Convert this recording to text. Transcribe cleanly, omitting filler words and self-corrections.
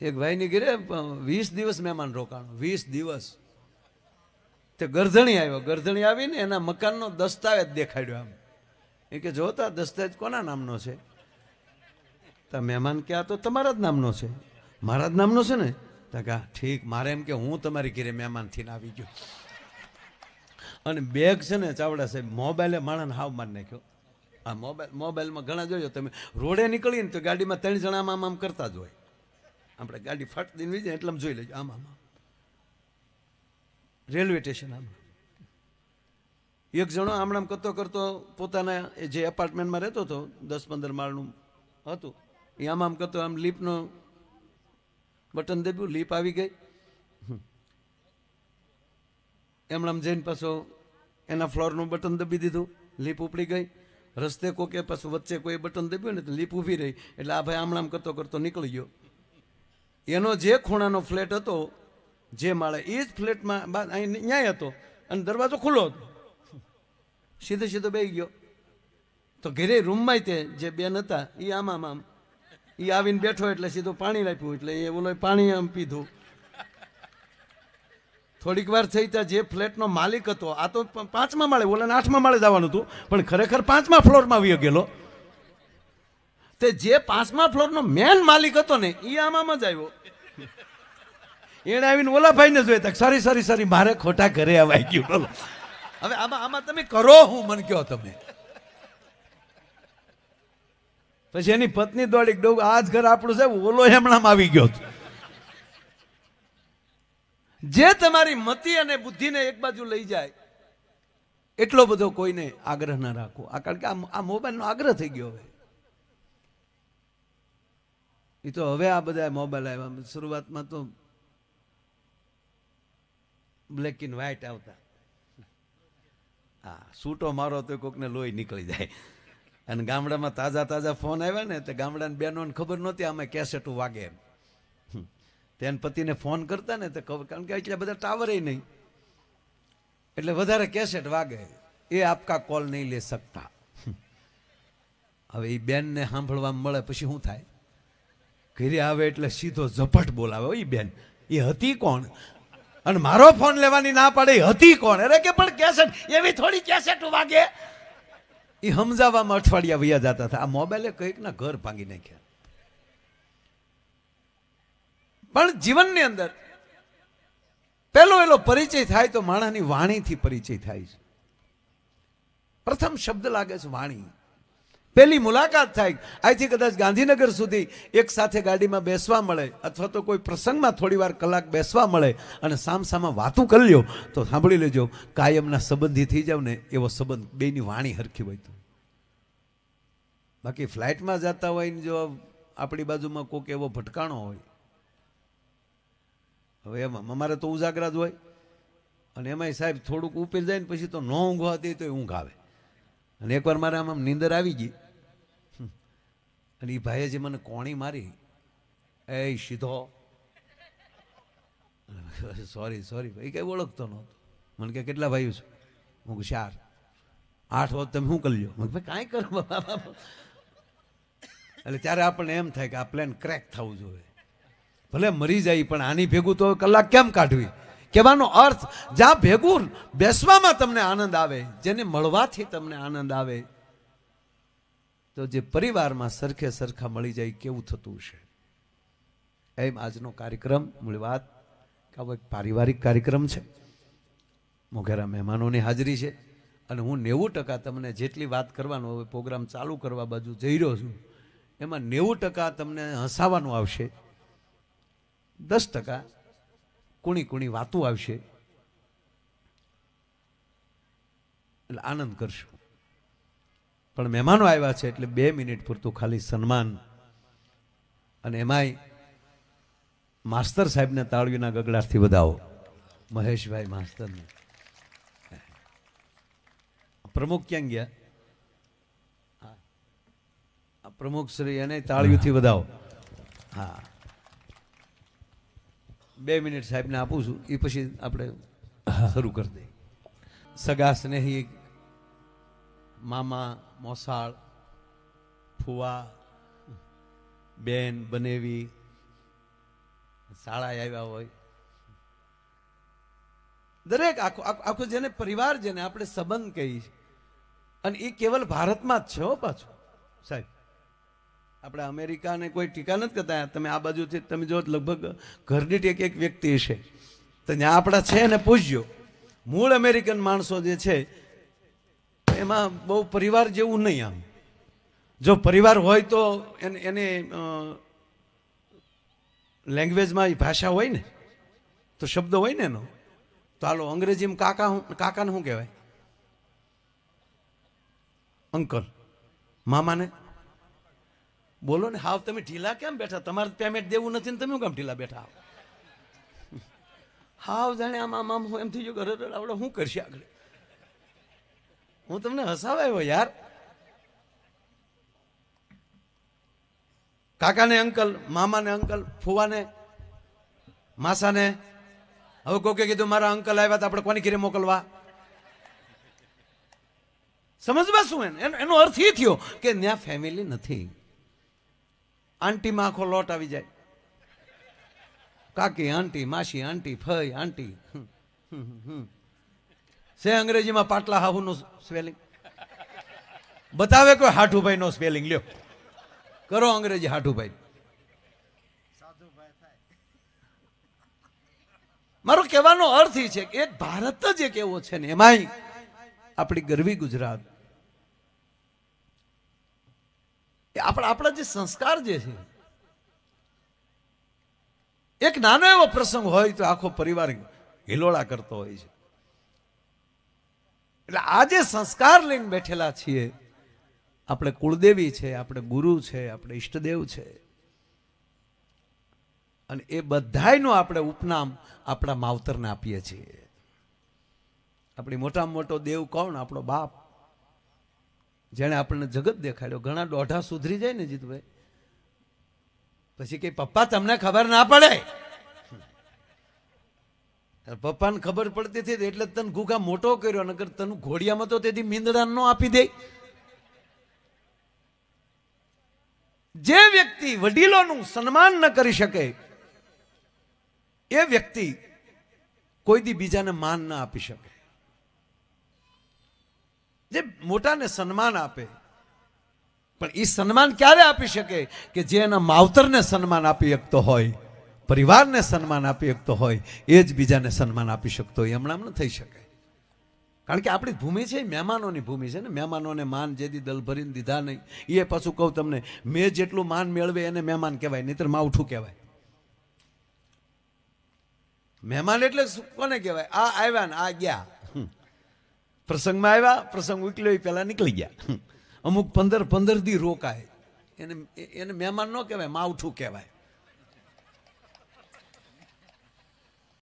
એક ભાઈની ઘરે 20 દિવસ મહેમાન રોકાણો, 20 દિવસ. તે ગરધણી આવ્યો, ગરધણી આવીને એના મકાનનો દસ્તાવેજ દેખાડ્યો. આમ એ કે જોતા દસ્તાવેજ કોના નામનો છે? તો મહેમાન કે આ તો તમારા જ નામનો છે. મારા જ નામનો છે ને? તો કે ઠીક, મારે એમ કે હું તમારી ઘરે મહેમાન થઈને આવી ગયો. અને બેગ છે ને ચાવડા સાહેબ, મોબાઈલે માણસને હાવ મારી નાખ્યો. આ મોબાઈલમાં ઘણા જોયો તમે, રોડે નીકળીએ ને તો ગાડીમાં 3 જણા આમ કરતા જ હોય. આપણે ગાડી ફાટ દઈને વી જાય એટલે જોઈ લેજો, આમ રેલવે સ્ટેશન આમ એક જણો આમ કરતો કરતો પોતાના જે એપાર્ટમેન્ટમાં રહેતો હતો, 10-15 માળનું હતું, એ આમ કરતો આમ લીપનો બટન દબ્યું, લીપ આવી ગઈ. એમણામ જઈને પાછો એના ફ્લોરનું બટન દબી દીધું, લીપ ઉપડી ગઈ. રસ્તે કોકે પાછું વચ્ચે કોઈ બટન દબ્યું ને તો લીપ ઊભી રહી. એટલે આ ભાઈ આમણામ કરતો કરતો નીકળી ગયો. એનો જે ખૂણાનો ફ્લેટ હતો, જે માળે, એ જ ફ્લેટમાં ન્યાય હતો અને દરવાજો ખુલ્લો હતો. સીધો સીધો બેસી ગયો. તો ઘરે રૂમમાં તે જે બેન હતા એ આમ એ આવીને બેઠો એટલે સીધું પાણી લાપ્યું, એટલે એ ઓલો પાણી આમ પીધું. થોડીક વાર થઈ ત્યાં જે ફ્લેટનો માલિક હતો, આ તો 5મા માળે, ઓલાને 8મા માળે જવાનું હતું, પણ ખરેખર 5મા ફ્લોરમાં આવી ગયેલો. તે જે 5મા ફ્લોરનો મેન માલિક હતો ને એ આમ જ આવ્યો. એને આવીને ઓલા ભાઈને જોયા, સોરી મારે ખોટા ઘરે આવાઈ ગયું. બોલો હવે આમાં તમે કરો હું મન કયો તમે? પછી એની પત્ની દોડી ડોગ, આ જ ઘર આપણું છે, ઓલો હમણાં આવી ગયો. જે તમારી મતિ અને બુદ્ધિને એક બાજુ લઈ જાય એટલો બધો કોઈને આગ્રહ ના રાખો. કારણ કે આ મોબાઈલનો આગ્રહ થઈ ગયો. હવે એ તો હવે આ બધા મોબાઈલ આવ્યા, શરૂઆતમાં તો બ્લેક એન્ડ વ્હાઈટ આવતા. હા, સૂટો મારો તો કોકને લોહી નીકળી જાય. અને ગામડામાં તાજા ફોન આવ્યા ને, તો ગામડાની બહેનોને ખબર નહોતી આમાં કેસેટું વાગે એમ. તેને પતિને ફોન કરતા ને તો કારણ કે એટલા બધા ટાવર નહીં, એટલે વધારે કેસેટ વાગે. એ આપકા કોલ નહીં લે શકતા. હવે એ બેનને સાંભળવા મળે પછી શું થાય? ઘરે આવે એટલે સીધો ઝપટ બોલાવે, એ બેન એ હતી કોણ? અને મારો ફોન લેવાની ના પાડે, હતી કોણ? અરે કે પણ કેસેટ એવી થોડી કેસેટ વાગે. એ સમજાવવામાં અઠવાડિયા વયા જતા હતા. આ મોબાઈલે કંઈક ના ઘર ભાંગી નાખ્યા. પણ જીવનની અંદર પહેલો એલો પરિચય થાય તો માણસની વાણીથી પરિચય થાય છે. પ્રથમ શબ્દ લાગે છે વાણી. પહેલી મુલાકાત થાય. અહીંથી કદાચ ગાંધીનગર સુધી એક સાથે ગાડીમાં બેસવા મળે, અથવા તો કોઈ પ્રસંગમાં થોડી વાર કલાક બેસવા મળે અને સામસામા વાતું કરી લ્યો, તો સાંભળી લેજો, કાયમના સંબંધી થઈ જાવ ને એવો સંબંધ. બેની વાણી હરખી હોય તો. બાકી ફ્લાઇટમાં જતા હોય ને જો આપણી બાજુમાં કોઈક એવો ભટકાણો હોય, હવે એમાં અમારે તો ઉજાગરા જ હોય, અને એમાંય સાહેબ થોડુંક ઉપર જાય ને પછી તો ન ઊંઘવા દે તો ઊંઘ આવે. અને એકવાર મારે આમ નીંદર આવી ગઈ, અને એ ભાઈએ જે મને કોણી મારી, એ સીધો સોરી ભાઈ, કઈ ઓળખતો નહોતો. મને કે કેટલા ભાઈઓ છે? હું 4. 8 વખત તમે શું કરી લ્યો? મને ભાઈ કાંઈ કરો. એટલે ત્યારે આપણને એમ થાય કે આ પ્લેન ક્રેક થવું જોઈએ, ભલે મરી જાય પણ આની ભેગું તો કલાક કેમ કાઢવી? કહેવાનો અર્થ, જ્યાં ભેગું બેસવામાં તમને આનંદ આવે, જેને મળવાથી તમને આનંદ આવે, તો જે પરિવારમાં સરખે સરખા મળી જાય કેવું થતું છે. એમ આજનો કાર્યક્રમ, મૂળ વાત કે આવો એક પારિવારિક કાર્યક્રમ છે. મોઘેરા મહેમાનોની હાજરી છે, અને હું 90% તમને જેટલી વાત કરવાનો હવે પ્રોગ્રામ ચાલુ કરવા બાજુ જઈ રહ્યો છું, એમાં 90% તમને હસાવાનું આવશે, 10% કુણી વાતો આવશે. એટલે આનંદ કરશું. પણ મહેમાનો આવ્યા છે એટલે 2 મિનિટ પૂરતું ખાલી સન્માન, અને એમાંય માસ્તર સાહેબને તાળીઓના ગગડાટથી વધાવો. મહેશભાઈ માસ્તરને. પ્રમુખ ક્યાં ગયા? પ્રમુખ શ્રી, એને તાળીઓથી વધાવો. હા, 2 મિનિટ સાહેબને આપું છું, એ પછી આપણે શરૂ કરી દઈએ. સગા સ્નેહી મામા, મોસાળ, ફુવા, બેન, બનેવી, શાળાએ આવ્યા હોય, દરેક આખું જેને પરિવાર, જેને આપણે સંબંધ કહીએ, અને એ કેવલ ભારતમાં જ છે હો પાછું સાહેબ. આપણે અમેરિકાને કોઈ ટીકા નથી કરતા. તમે આ બાજુથી તમે જો લગભગ ઘરદીઠ એક એક વ્યક્તિ હશે, તો ત્યાં આપણા છે ને પૂછજો. મૂળ અમેરિકન માણસો જે છે એમાં બહુ પરિવાર જેવું નહીં. આમ જો પરિવાર હોય તો એને લેંગ્વેજમાં ભાષા હોય ને, તો શબ્દ હોય ને એનો. તો હાલો અંગ્રેજીમાં કાકાને શું કહેવાય? અંકલ. મામાને બોલો ને. હાવ તમે ઢીલા કેમ બેઠા? તમારે પેમેન્ટ દેવું નથી ને તમે કેમ ઢીલા બેઠા? હાવ જાણે આમ હું એમ થઈ ગયું ઘરે આપણે શું કરશે આગળ. હું તમને હસાવાયો યાર. કાકાને અંકલ, મામાને અંકલ, ફુવાને માસાને. હવે કોકે કીધું મારા અંકલ આવ્યા તો આપણે કોની ઘરે મોકલવા? સમજવા શું? એનો અર્થ એ થયો કે ત્યાં ફેમિલી નથી. આંટીમાં આખો લોટ આવી જાય. કાકી આંટી, માસી આંટી, ફઈ આંટી. છે અંગ્રેજીમાં પાટલા હાહુનું સ્પેલિંગ બતાવે કોઈ? હાઠુભાઈ નો સ્પેલિંગ લ્યો, કરો અંગ્રેજી હાઠુભાઈ. મારો કહેવાનો અર્થ એ છે કે એક ભારત જ એક એવો છે ને, એમાંય આપણી ગરવી ગુજરાત. આપણા જે સંસ્કાર જે છે, એક નાનો એવો પ્રસંગ હોય તો આખો પરિવાર હિલોળા કરતો હોય છે. એટલે આ જે સંસ્કાર લઈને બેઠેલા છીએ, આપણે કુળદેવી છે, આપણે ગુરુ છે, આપણે ઈષ્ટદેવ છે, અને એ બધાયનું આપણે ઉપનામ આપણા માવતરને આપીએ છીએ. આપણી મોટામાં મોટો દેવ કોણ? આપણો બાપ, જેણે આપણને જગત દેખાડ્યો. ઘણા દોઢા સુધરી જાય ને જીતભાઈ, પછી કે પપ્પા તમને ખબર ના પડે. પપ્પાને ખબર પડતી હતી એટલે તને ગુગા મોટો કર્યો, નકર તને ઘોડિયામાં તો તેથી મીંદડા નો આપી દે. જે વ્યક્તિ વડીલોનું સન્માન ન કરી શકે, એ વ્યક્તિ કોઈ દી બીજાને માન ના આપી શકે. જે મોટાને સન્માન આપે, પણ એ સન્માન ક્યારે આપી શકે? કે જે એના માવતરને સન્માન આપી શકતો હોય, પરિવારને સન્માન આપી શકતો હોય, એ જ બીજાને સન્માન આપી શકતો હોય. હમણાં ન થઈ શકે. કારણ કે આપણી ભૂમિ છે એ મહેમાનોની ભૂમિ છે ને. મહેમાનોને માન જેથી દલ ભરીને દીધા નહીં. એ પાછું કહું તમને, મેં જેટલું માન મેળવે એને મહેમાન કહેવાય, નહીતર માવઠું કહેવાય. મહેમાન એટલે કોને કહેવાય? આ આવ્યા ને આ ગયા. પ્રસંગમાં આવ્યા, પ્રસંગ ઉકલ્યો, પેલા નીકળી ગયા. અમુક 15 દી રોકાય, એને મહેમાન ન કહેવાય, માવઠું કહેવાય.